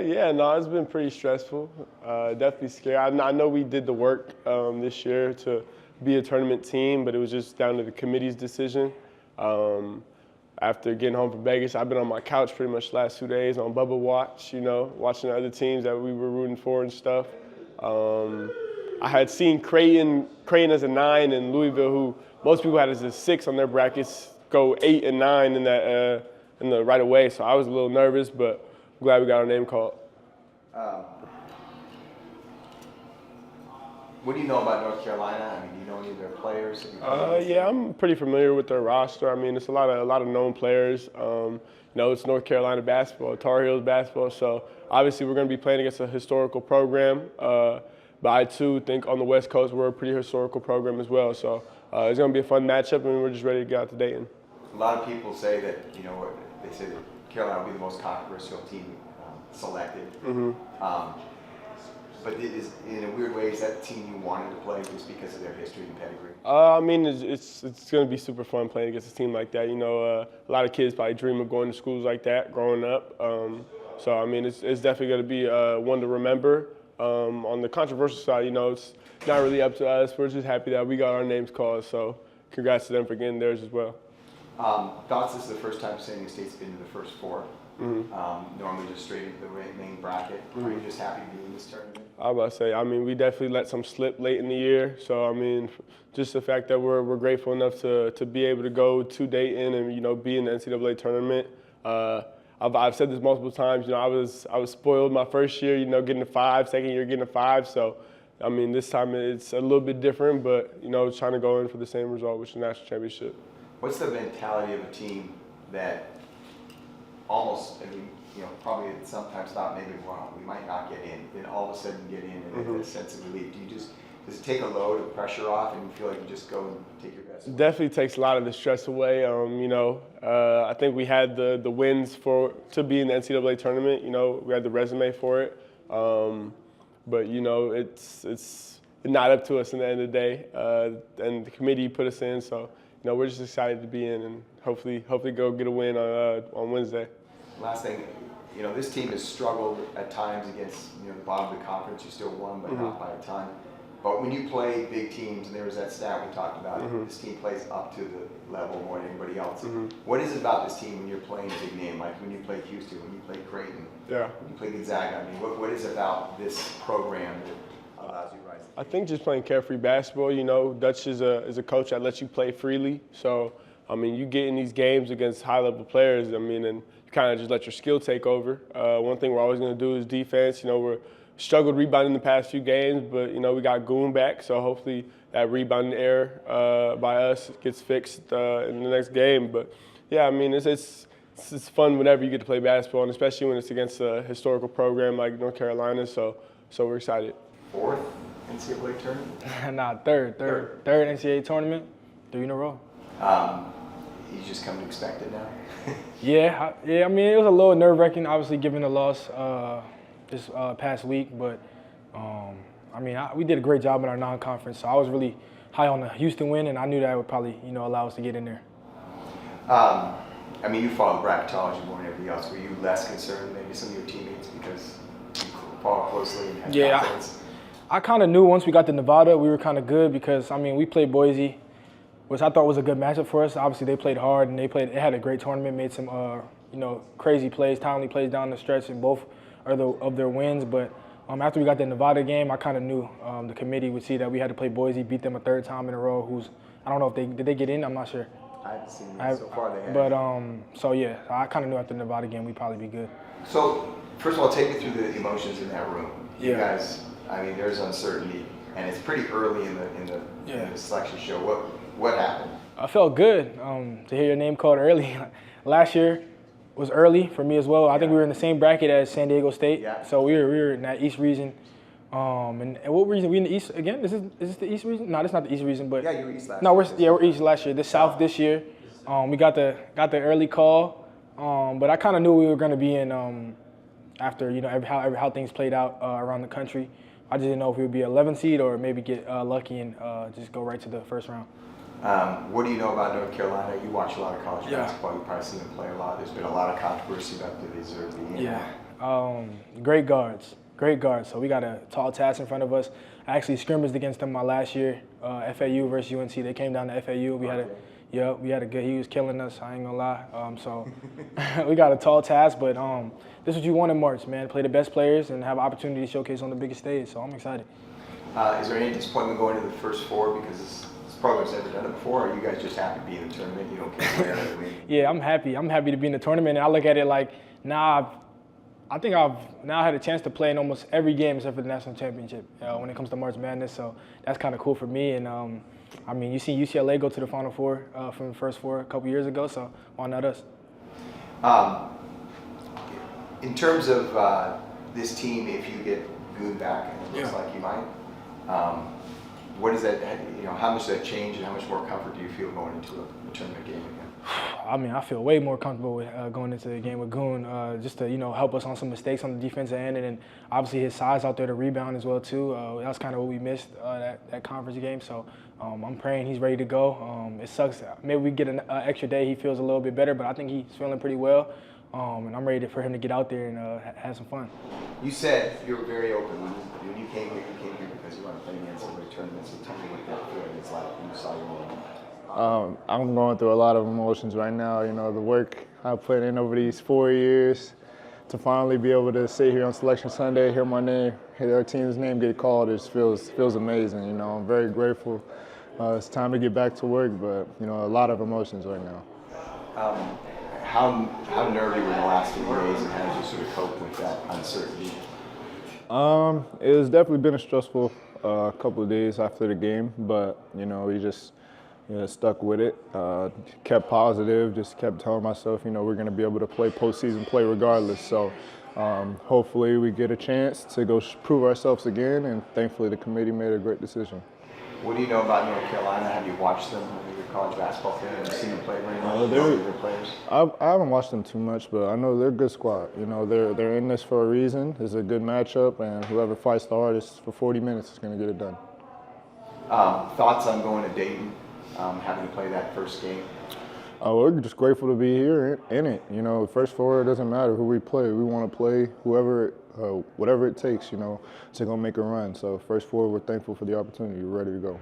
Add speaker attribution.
Speaker 1: Yeah, no, it's been pretty stressful. Definitely scary. I know we did the work this year to be a tournament team, but it was just down to the committee's decision. After getting home from Vegas, I've been on my couch pretty much the last 2 days on Bubba Watch, watching the other teams that we were rooting for and stuff. I had seen Creighton as a 9 and Louisville, who most people had as a 6 on their brackets, go 8 and 9 in the right away. So I was a little nervous, but I'm glad we got our name called.
Speaker 2: What do you know about North Carolina? I mean, do you know any of their players?
Speaker 1: Yeah, I'm pretty familiar with their roster. I mean, it's a lot of known players. It's North Carolina basketball, Tar Heels basketball. So obviously we're going to be playing against a historical program. But I too think on the West Coast we're a pretty historical program as well. So it's going to be a fun matchup, and we're just ready to get out to Dayton.
Speaker 2: A lot of people say that they say that Carolina will be the most controversial team selected.
Speaker 1: Mm-hmm.
Speaker 2: But in a weird way, is that the team you wanted to play just because of their history and pedigree?
Speaker 1: I mean, it's going to be super fun playing against a team like that. A lot of kids probably dream of going to schools like that growing up. So, I mean, it's definitely going to be one to remember. On the controversial side, it's not really up to us. We're just happy that we got our names called. So, congrats to them for getting theirs as well.
Speaker 2: Thoughts this is the first time San Diego State's been to the first four. Mm-hmm. Normally just straight into the main bracket. Mm-hmm. Are you just happy to be in this tournament?
Speaker 1: I was about to say, I mean, we definitely let some slip late in the year. So, I mean, just the fact that we're grateful enough to be able to go to Dayton and, be in the NCAA tournament. I've said this multiple times, I was spoiled my first year, getting a 5, second year getting a 5. So, I mean, this time it's a little bit different, but, trying to go in for the same result, which is the national championship.
Speaker 2: What's the mentality of a team that almost, probably sometimes thought maybe, well, we might not get in, then all of a sudden get in and mm-hmm. a sense of relief? Does it take a load of pressure off and you feel like you just go and take your best?
Speaker 1: It definitely takes a lot of the stress away. I think we had the wins to be in the NCAA tournament. We had the resume for it. But, it's not up to us in the end of the day. And the committee put us in, so, we're just excited to be in and hopefully go get a win on Wednesday.
Speaker 2: Last thing, this team has struggled at times against, the bottom of the conference. You still won, but mm-hmm. not by a ton. But when you play big teams, and there was that stat we talked about, mm-hmm. this team plays up to the level more than anybody else. Mm-hmm. What is it about this team when you're playing a big name, like when you play Houston, when you play Creighton, when you play Gonzaga? I mean, what is it about this program that allows you to rise?
Speaker 1: I think just playing carefree basketball. Dutch is a coach that lets you play freely. So, I mean, you get in these games against high-level players, and you kind of just let your skill take over. One thing we're always going to do is defense. We're struggled rebounding the past few games, but, we got Goon back, so hopefully that rebounding error by us gets fixed in the next game. But, yeah, I mean, it's fun whenever you get to play basketball, and especially when it's against a historical program like North Carolina, so we're excited.
Speaker 2: Fourth NCAA tournament?
Speaker 3: Nah, third NCAA tournament, 3 in a row.
Speaker 2: You just come to expect it now?
Speaker 3: Yeah, I mean, it was a little nerve-wracking, obviously, given the loss this past week, but we did a great job in our non-conference, so I was really high on the Houston win, and I knew that would probably, allow us to get in there.
Speaker 2: You follow bracketology more than everybody else. Were you less concerned than maybe some of your teammates because you follow closely and have confidence?
Speaker 3: I kind of knew once we got to Nevada, we were kind of good because, we played Boise, which I thought was a good matchup for us. Obviously, they played hard, and they had a great tournament, made some, crazy plays, timely plays down the stretch in both of their wins. But after we got the Nevada game, I kind of knew the committee would see that we had to play Boise, beat them a third time in a row. I don't know if did they get in? I'm not sure.
Speaker 2: I haven't seen them so far. They have.
Speaker 3: But I kind of knew after the Nevada game we'd probably be good.
Speaker 2: So first of all, take me through the emotions in that room. You
Speaker 3: Yeah.
Speaker 2: guys, there's uncertainty, and it's pretty early in the selection show. What happened?
Speaker 3: I felt good to hear your name called early. Last year was early for me as well. I think we were in the same bracket as San Diego State, so we were in that East region. And what region? We in the East again? Is this the East region? No, that's not the East region. But
Speaker 2: you were East last year.
Speaker 3: No, we're East last year. South this year. We got the early call, but I kind of knew we were going to be in after how things played out around the country. I just didn't know if we would be an 11 seed or maybe get lucky and just go right to the first round.
Speaker 2: What do you know about North Carolina? You watch a lot of college basketball. You've probably seen them play a lot. There's been a lot of controversy about do they deserve the in.
Speaker 3: Great guards. Great guards. So we got a tall task in front of us. I actually scrimmaged against them my last year, FAU versus UNC. They came down to FAU. We had a good. He was killing us. I ain't gonna lie. So we got a tall task, but this is what you want in March, man. Play the best players and have an opportunity to showcase on the biggest stage. So I'm excited.
Speaker 2: Is there any disappointment going to the first four because this program's never done it before, or are you guys just happy to be in the tournament? You don't care where they win?
Speaker 3: Yeah, I'm happy. I'm happy to be in the tournament, and I look at it like now I've now had a chance to play in almost every game except for the national championship when it comes to March Madness. So that's kind of cool for me. And I mean, you see UCLA go to the Final Four from the first four a couple years ago, so why not us?
Speaker 2: In terms of this team, if you get Goon back, and it looks like you might, what is that? How much does that change, and how much more comfort do you feel going into a tournament game again?
Speaker 3: I mean, I feel way more comfortable with going into the game with Goon, just to help us on some mistakes on the defensive end, and then obviously his size out there to rebound as well too. That's kind of what we missed that conference game. So I'm praying he's ready to go. It sucks. Maybe we get an extra day. He feels a little bit better, but I think he's feeling pretty well, and I'm ready for him to get out there and have some fun.
Speaker 2: You said you were very open when you came here. You came here because you want to play in the NCAA tournament. So tell me what that feeling is like when you saw your name.
Speaker 4: I'm going through a lot of emotions right now. The work I put in over these 4 years to finally be able to sit here on Selection Sunday, hear my name, hear our team's name get called, it feels amazing. I'm very grateful. It's time to get back to work, but a lot of emotions right now.
Speaker 2: How nervy were the last few days, and how did you sort of cope with that uncertainty?
Speaker 4: It has definitely been a stressful couple of days after the game, but we just stuck with it, kept positive, just kept telling myself, we're going to be able to play postseason play regardless. So hopefully we get a chance to go prove ourselves again, and thankfully the committee made a great decision.
Speaker 2: What do you know about North Carolina? Have you watched them? Have you college basketball fan? Have you seen them play very much? They're players.
Speaker 4: I haven't watched them too much, but I know they're a good squad. They're in this for a reason. It's a good matchup, and whoever fights the hardest for 40 minutes is going to get it done.
Speaker 2: Thoughts on going to Dayton, having to play that first game?
Speaker 4: We're just grateful to be here in it. First four, it doesn't matter who we play. We want to play whatever it takes, to go make a run. So first four, we're thankful for the opportunity. We're ready to go.